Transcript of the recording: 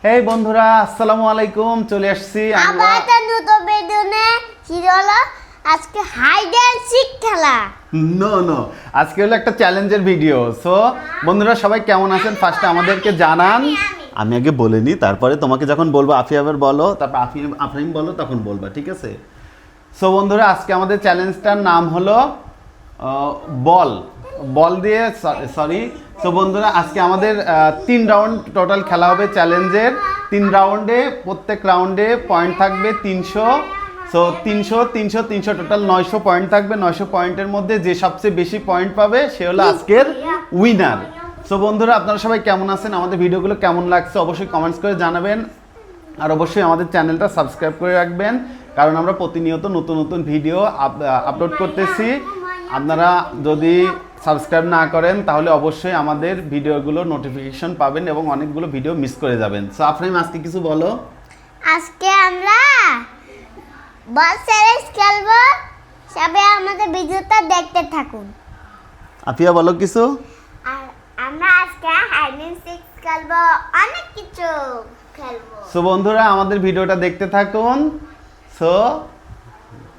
হেই বন্ধুরা, আসসালামু আলাইকুম। চলে আসছি আবার একটা নতুন ভিডিও নিয়ে কি হলো আজকে হাইড এন্ড সিক খেলা। নো আজকে হলো একটা চ্যালেঞ্জের ভিডিও। সো বন্ধুরা সবাই কেমন আছেন ফার্স্টে আমাদেরকে জানান। আমি আগে বলে নিই, তারপরে তোমাকে যখন বলবো আফিয়া আবার বলো, তারপর আফরিন বলো, তখন বলবা, ঠিক আছে? সো বন্ধুরা আজকে আমাদের চ্যালেঞ্জটার নাম হলো বল দিয়ে সরি। সো বন্ধুরা আজকে আমাদের 3 রাউন্ড টোটাল খেলা হবে চ্যালেঞ্জের। 3 রাউন্ডে, প্রত্যেক রাউন্ডে পয়েন্ট থাকবে 300। সো 300 টোটাল 900 পয়েন্ট থাকবে। 900 পয়েন্টের মধ্যে যে সবচেয়ে বেশি পয়েন্ট পাবে সে হলো আজকের উইনার। সো বন্ধুরা আপনারা সবাই কেমন আছেন, আমাদের ভিডিওগুলো কেমন লাগছে অবশ্যই কমেন্টস করে জানাবেন। আর অবশ্যই আমাদের চ্যানেলটা সাবস্ক্রাইব করে রাখবেন, কারণ আমরা প্রতিনিয়ত নতুন নতুন ভিডিও আপলোড করতেছি। আপনারা যদি সাবস্ক্রাইব না করেন তাহলে অবশ্যই আমাদের ভিডিওগুলো নোটিফিকেশন পাবেন এবং অনেকগুলো ভিডিও মিস করে যাবেন। সো আফরিন আজকে কিছু বলো। আজকে আমরা বল চ্যালেঞ্জ খেলবো, সবাই আমাদের ভিডিওটা দেখতে থাকুন। আফিয়া বলো কিছু। আর আমরা আজকে হাইড এন্ড সিক খেলবো, অনেক কিছু খেলবো। সো বন্ধুরা আমাদের ভিডিওটা দেখতে থাকুন। সো